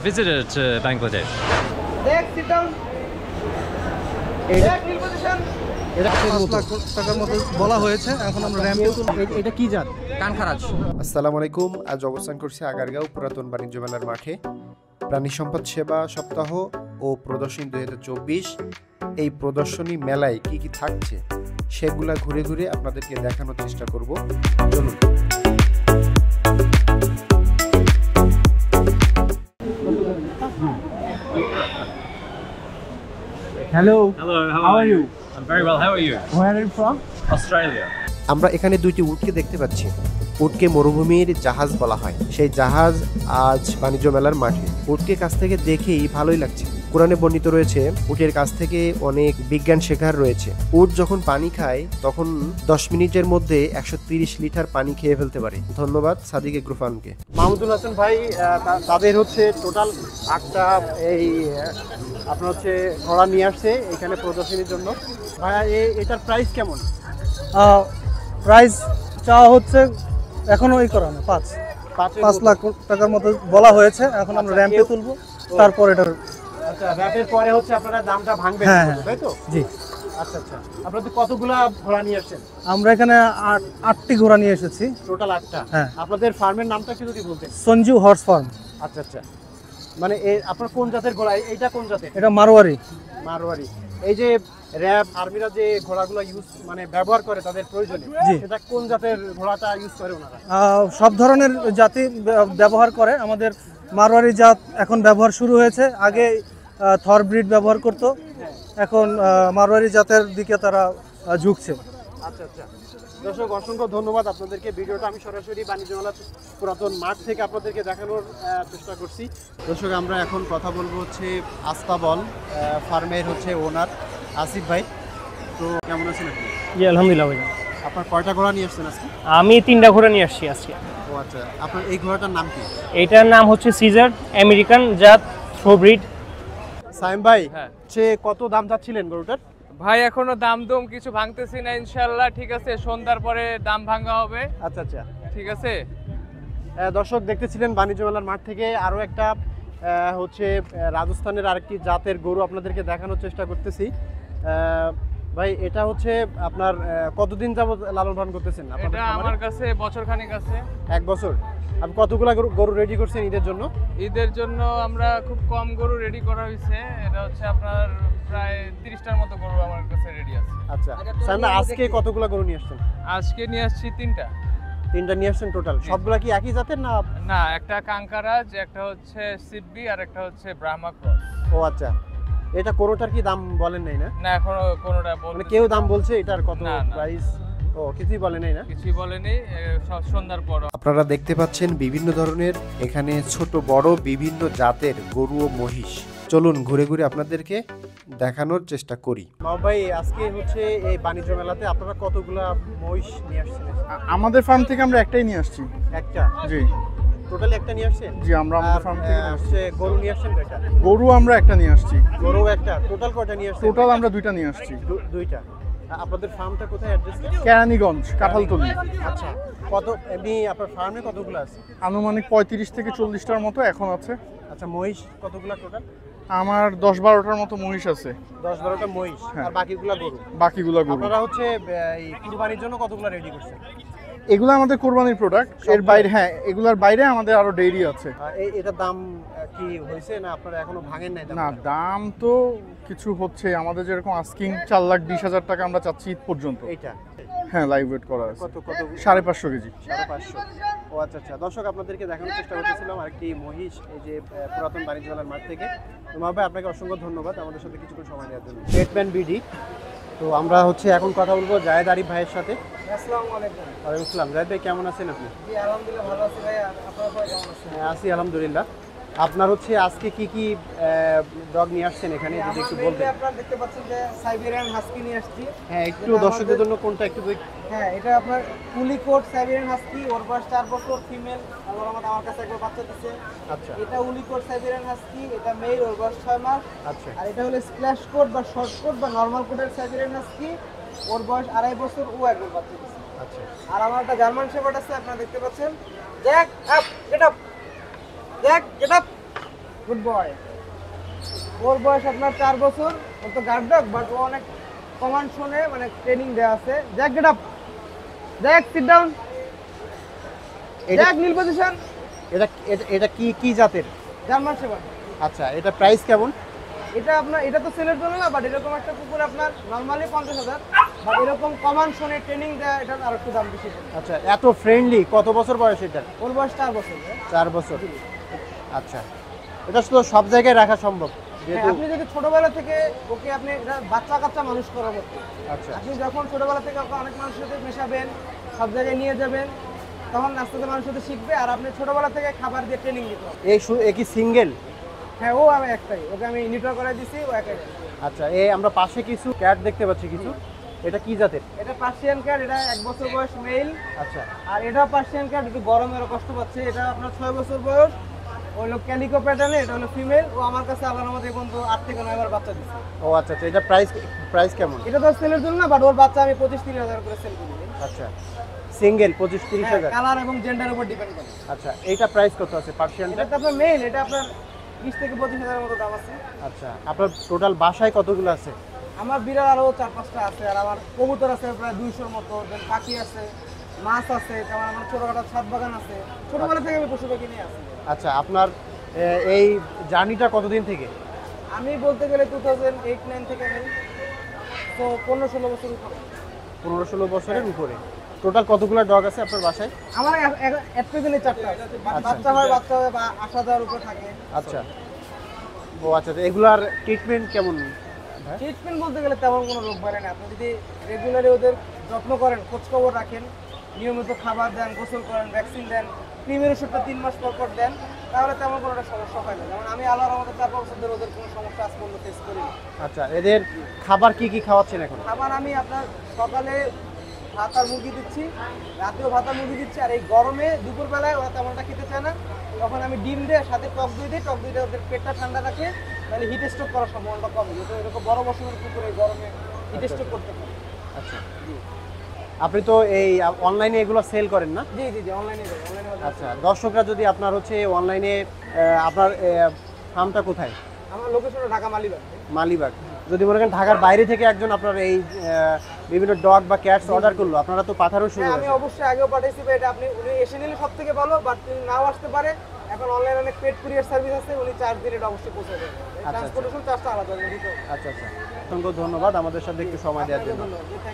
visitor to Bangladesh. Sit down. Kneel position. এটা 5 লাখ টাকার মতো বলা হয়েছে। এখন আমরা র‍্যাম্পে এটা কি জাত? কানখারাজ। আসসালামু আলাইকুম। আজ অবস্থান করছি আগারগাঁও পুরাতন বাণিজ্য মেলার মাঠে। প্রাণী সম্পদ সেবা সপ্তাহ ও প্রদর্শনী 2024। এই প্রদর্শনী মেলায় কি কি থাকছে সেগুলা ঘুরে ঘুরে আপনাদেরকে দেখানোর চেষ্টা করব। চলুন। Hello. Hello, How are you? I'm very well. How are you? Where are you from? Australia. আমরা এখানে দুইটি উটকে দেখতে পাচ্ছি। উটকে মরুভূমির জাহাজ বলা হয়। সেই জাহাজ আজ বাণিজ্য মেলার মাঠে। উটকে কাছ থেকে দেখেই ভালোই লাগছে। কোরআনে বর্ণিত রয়েছে উটের কাছ থেকে অনেক বিজ্ঞান শেখার রয়েছে। উট যখন পানি খায় তখন 10 মিনিটের মধ্যে 130 লিটার পানি খেয়ে ফেলতে পারে। ধন্যবাদ সাদিক এগ্রোফার্মকে। মাহমুদুল হাসান ভাই তাদের হচ্ছে টোটাল 8টা এই আপনার হচ্ছে ঘোড়া নিয়ে আসছে এখানে প্রদর্শনীর জন্য। ভাইয়া এটার প্রাইস কেমন? প্রাইস চাওয়া হচ্ছে এখনো ওই করা না 5 লাখ টাকার মতো বলা হয়েছে। এখন আমরা র‍্যাম্পে তুলবো, তারপর এটার আচ্ছা র‍্যাপের পরে হচ্ছে আপনারা দামটা ভাঙবেন, তাই তো? জি। আচ্ছা আচ্ছা, আপনাদের কতগুলা ঘোড়া নিয়ে আসছেন? আমরা এখানে 8টি ঘোড়া নিয়ে এসেছি। টোটাল 8টা। হ্যাঁ। আপনাদের ফার্মের নামটা কি যদি বলতেন? Sanju horse farm. আচ্ছা আচ্ছা, মানে আপনার কোন জাতের ঘোড়া? এইটা কোন জাতের? এটা মারোয়ারি। মারোয়ারি। এই যে র‍্যাব আর্মিরা যে ঘোড়াগুলো ইউজ মানে ব্যবহার করে তাদের প্রয়োজনে, সেটা কোন জাতের ঘোড়াটা ইউজ করে ওনারা? সব ধরনের জাতি ব্যবহার করে। আমাদের মারোয়ারি জাত এখন ব্যবহার শুরু হয়েছে। আগে থর ব্রিড ব্যবহার করত, এখন মারোয়ারি জাতের দিকে তারা ঝুঁকছে। আচ্ছা আচ্ছা, দর্শক অসংখ্য ধন্যবাদ আপনাদেরকে। ভিডিওটা আমি সরাসরি বাণিজ্য মেলা পুরাতন মাঠ থেকে আপনাদেরকে দেখানোর চেষ্টা করছি। দর্শক আমরা এখন কথা বলবো হচ্ছে আস্তাবল ফার্মের হচ্ছে ওনার আসিফ ভাই। তো কেমন আছেন আপনি? জি আলহামদুলিল্লাহ ভাই। আপনার কয়টা ঘোড়া নিয়ে আসছেন আজকে? আমি 3টা ঘোড়া নিয়ে আসছি আজকে। ও আচ্ছা, আপনার এই ঘোড়াটার নাম কি? এইটার নাম হচ্ছে সিজার, আমেরিকান জাত, থ্রো ব্রিড। সাইম ভাই, সে কত দাম চাচ্ছিলেন গরুটার? ভাই এখনো দাম কিছু ভাঙতেছি না, ইনশাল্লাহ ঠিক আছে, সন্ধ্যার পরে দাম ভাঙা হবে। আচ্ছা আচ্ছা ঠিক আছে। দর্শক দেখতেছিলেন বাণিজ্য মেলার মাঠ থেকে আরও একটা হচ্ছে রাজস্থানের আরেকটি জাতের গরু আপনাদেরকে দেখানোর চেষ্টা করতেছি। ভাই এটা হচ্ছে আপনার কতদিন যাবত লালন পালন করতেছেন? এটা আমার কাছে বছর খানেক আছে। 1 বছর। আপনি কতগুলা গরু রেডি করছেন ঈদের জন্য? ঈদের জন্য আমরা খুব কম গরু রেডি করা হয়েছে। এটা হচ্ছে আপনার প্রায় 30টার মতো গরু আমার কাছে রেডি আছে। আচ্ছা সাইম ভাই, আজকে কতগুলা গরু নিয়ে আসছেন? আজকে নিয়ে আসছি 3টা। 3টা নিয়ে আসছেন টোটাল? সবগুলা কি একই জাতের না? না, একটা কাঙ্কারাজ, একটা হচ্ছে সিব্বি, আর একটা হচ্ছে ব্রাহ্মা ক্রস। ও আচ্ছা, এটা কোনোটার কি দাম বলেন নাই না? না এখনো কোনোটা মানে কেউ দাম বলছে এটার কত না, না। প্রাইস? ও কিছুই বলে নাই না? কিছুই বলেনি, সব সন্ধ্যার পর। আপনারা দেখতে পাচ্ছেন বিভিন্ন ধরনের এখানে ছোট বড় বিভিন্ন জাতের গরু ও মহিষ। চলুন ঘুরে ঘুরে আপনাদেরকে দেখানোর চেষ্টা করি। ভাই আজকে হচ্ছে এই বাণিজ্য মেলাতে আপনারা কতগুলা মহিষ নিয়ে আসছেন? আমাদের ফার্ম থেকে আমরা একটাই নিয়ে আসছি। একটা? জি। টোটালি একটা নিয়ে আসছেন? জি, আমরা আমাদের ফার্ম থেকে আসছে। গরু নিয়ে আসছেন কয়টা? গরু আমরা একটা নিয়ে আসছি। গরু একটা। টোটাল কয়টা নিয়ে আসছেন? টোটাল আমরা 2টা নিয়ে আসছি। 2টা। আপনাদের ফার্মটা কোথায় অ্যাড্রেস? কেরানীগঞ্জ, কাঁঠালতলী। আচ্ছা, কত এমনি আপনার ফার্মে কতগুলো আছে? আনুমানিক 35 থেকে 40টার মতো এখন আছে। আচ্ছা, মহিষ কতগুলো টোটাল? আমার 10-12টার মতো মহিষ আছে। 10-12টা মহিষ, আর বাকিগুলো গরু? বাকিগুলো গরু। আপনারা হচ্ছে এই কুরবানির জন্য কতগুলো রেডি করছেন? এগুলো আমাদের কোরবানির প্রোডাক্ট। এর বাইরে হ্যাঁ, এগুলোর বাইরে আমাদের আরো ডেইরি আছে। এটার দাম কি হয়েছে না আপনারা এখনো ভাঙেন নাই? না, দাম তো কিছু হচ্ছে। আমাদের যেরকম আস্কিং 4,20,000 টাকা আমরা চাচ্ছি ঈদ পর্যন্ত। এইটা হ্যাঁ, লাইভ ওয়েট করা আছে। কত? 550 কেজি। 550। ও আচ্ছা আচ্ছা, দর্শক আপনাদেরকে দেখানোর চেষ্টা করতেছিলাম আরেকটি মহিষ এই যে পুরাতন বাণিজ্য মেলার মাঠ থেকে। তো ভাই আপনাকে অসংখ্য ধন্যবাদ আমাদের সাথে কিছুক্ষণ সময় দেওয়ার জন্য। পেটম্যান বিডি। তো আমরা হচ্ছে এখন কথা বলবো জায়েদ আরিফ ভাইয়ের সাথে। আসসালামু আলাইকুম। ওয়ালাইকুম আসসালাম। জায়েদ ভাই কেমন আছেন আপনি? জি আলহামদুলিল্লাহ ভালো আছি ভাই। আপনারা সবাই কেমন আছেন? হ্যাঁ আছি আলহামদুলিল্লাহ। আপনার হচ্ছে আজকে কি কি ডগ নিয়ে আসছেন এখানে যদি একটু বলতেন? আপনারা দেখতে পাচ্ছেন যে সাইবেরিয়ান হাস্কি নিয়ে আসছি। হ্যাঁ, একটু দর্শকদের জন্য কোনটা একটু? হ্যাঁ, এটা আপনার উলিকোট সাইবেরিয়ান হাস্কি, ওর বয়স 4 বছর, ফিমেল। আমার কাছে একবার বাচ্চা দিচ্ছে। আচ্ছা। এটা উলিকোট সাইবেরিয়ান হাস্কি, এটা মেল, ওর বয়স 6 মাস। আচ্ছা। আর এটা হলো স্প্ল্যাশ কোট বা শর্ট কোট বা নরমাল কোটের সাইবেরিয়ান হাস্কি, ওর বয়স 2.5 বছর, ও একবার বাচ্চা দিচ্ছে। আচ্ছা। আর আমার একটা জার্মান শেফার্ড আছে, আপনারা দেখতে পাচ্ছেন। Jack up, get up, jack get up. Good boy. ওর বয়স আপনার 4 বছর। ওর তো গার্ড ডগ, বাট ও অনেক কমান্ড শোনে, মানে ট্রেনিং দেওয়া আছে। Jack get up, Jack sit down, এটা জ্যাক নীল পজিশন। এটা এটা কি কি জাতের? German shepherd. আচ্ছা, এটা প্রাইস কেমন? এটা আপনার, এটা তো সেলের জন্য না, বাট এরকম একটা কুকুর আপনার নরমালি 50,000, বাট এরকম কমান্ড শোনে ট্রেনিং দেয়, এটার আর একটু দাম বেশি পড়ে। আচ্ছা, এত ফ্রেন্ডলি, কত বছর বয়স এটার? ওর বয়স 4 বছর। 4 বছর। আচ্ছা, এটা শুধু সব জায়গায় রাখা সম্ভব হ্যাঁ, যেহেতু? আপনি যদি ছোটবেলা থেকে ওকে আপনি এটা বাচ্চা কাচ্চা মানুষ করার মতো, আচ্ছা আপনি যখন ছোটবেলা থেকে ওকে অনেক মানুষের সাথে মেশাবেন, সব জায়গায় নিয়ে যাবেন, তখন আস্তে আস্তে মানুষের সাথে শিখবে। আর আপনি ছোটবেলা থেকে খাবার দিয়ে ট্রেনিং দিতে হবে। এ কি সিঙ্গেল? হ্যাঁ, ও আমি একটাই, ওকে আমি নিউট্রাল করে দিছি, ও একাই। আচ্ছা, আমরা পাশে কিছু ক্যাট দেখতে পাচ্ছি কিছু, এটা কি জাতের? এটা পার্সিয়ান ক্যাট, এটা 1 বছর বয়স মেল। আচ্ছা আর এটা পার্সিয়ান ক্যাট, একটু গরমের কষ্ট পাচ্ছে। এটা আপনার 6 বছর বয়স, হলো ক্যালিকো প্যাটার্নে, এটা হলো ফিমেল। ও আমার কাছে আল্লাহর রহমতে পর্যন্ত 8 থেকে 9 বার বাচ্চা দিচ্ছে। ও আচ্ছা আচ্ছা, এটা প্রাইস কেমন? এটা তো সেলের জন্য না, বাট ওর বাচ্চা আমি 25-30 হাজার করে সেল করি। আচ্ছা, সিঙ্গেল 25-30 হাজার। কালার এবং জেন্ডার উপর ডিপেন্ড করে। আচ্ছা, এইটা প্রাইস কত আছে পার্সিয়ানটা? এটা তো আপনার মেল, এটা আপনার 20 থেকে 25 হাজারের মতো দাম আছে। আচ্ছা, আপনার টোটাল বাসায় কতগুলো আছে? আমার বিড়াল আরো 4-5টা আছে, আর আমার কবুতর আছে প্রায় 200-র মতো, দেন পাখি আছে, মাছ আছে, যেমন আমার ছোটখাটো ছাদ বাগান আছে। ছোটবেলা থেকে আমি পশু পাখি নিয়ে আসি। আচ্ছা, আপনার এই জার্নিটা কতদিন থেকে? আমি বলতে গেলে 2008-9 থেকে নেই, তো 15-16 বছর উপরে। 15-16 বছরের উপরে। টোটাল কতগুলো ডগ আছে আপনার বাসায়? আমার এক প্রেজেন্টে 4টা আছে। বাচ্চা হয়, বাচ্চা হয় বা 8,000 উপরে থাকে। আচ্ছা, ও আচ্ছা, তো এগুলার ট্রিটমেন্ট কেমন? ট্রিটমেন্ট বলতে গেলে তেমন কোনো রোগ বাড়ে না। আপনি যদি রেগুলারলি ওদের যত্ন করেন, খোঁজখবর রাখেন, নিয়মিত খাবার দেন, গোসল করেন, ভ্যাকসিন দেন, ক্রিমের ওষুধটা 3 মাস পর পর দেন, তাহলে তেমন কোনো একটা সমস্যা হয় না। যেমন আমি আল্লাহর রহমতে 4 বছর ধরে ওদের কোনো সমস্যা আজ পর্যন্ত ফেস করিনি। আচ্ছা, এদের খাবার কি কি খাওয়াচ্ছেন এখন? খাবার আমি আপনার সকালে ভাত আর মুরগি দিচ্ছি, রাতেও ভাত আর মুরগি দিচ্ছি। আর এই গরমে দুপুরবেলায় ওরা তেমনটা খেতে চায় না, তখন আমি ডিম দিয়ে সাথে টক দই দিই। টক দইটা ওদের পেটটা ঠান্ডা রাখে, তাহলে হিট স্ট্রোক করার সম্ভাবনাটা কমে। যেহেতু এরকম বড় বছরের কুকুরে গরমে হিট স্ট্রোক করতে পারে। আচ্ছা, আপনি তো এই অনলাইনে এগুলো সেল করেন না? জি জি জি, অনলাইনে। আচ্ছা, দর্শকরা যদি আপনার হচ্ছে অনলাইনে, আপনার ফার্মটা কোথায়? আমার লোকেশনটা ঢাকা মালিবাগ। মালিবাগ। যদি মনে করেন ঢাকার বাইরে থেকে একজন আপনার এই বিভিন্ন ডগ বা ক্যাটস অর্ডার করলো, আপনারা তো পাঠানো শুরু হ্যাঁ, আমি করেছেন। অবশ্যই আগেও পাঠাইছি, বা এটা আপনি উনি এসে নিলে সব থেকে ভালো, বাট তিনি নাও আসতে পারে। এখন অনলাইনে অনেক পেড কুরিয়ার সার্ভিস আছে, উনি চার্জ দিলে এটা অবশ্যই পৌঁছে দেবে। ট্রান্সপোর্টেশন চার্জটা আলাদা দিতে হবে। আচ্ছা আচ্ছা, অসংখ্য ধন্যবাদ আমাদের সাথে একটু সময় দেওয়ার জন্য। ধন্যবাদ।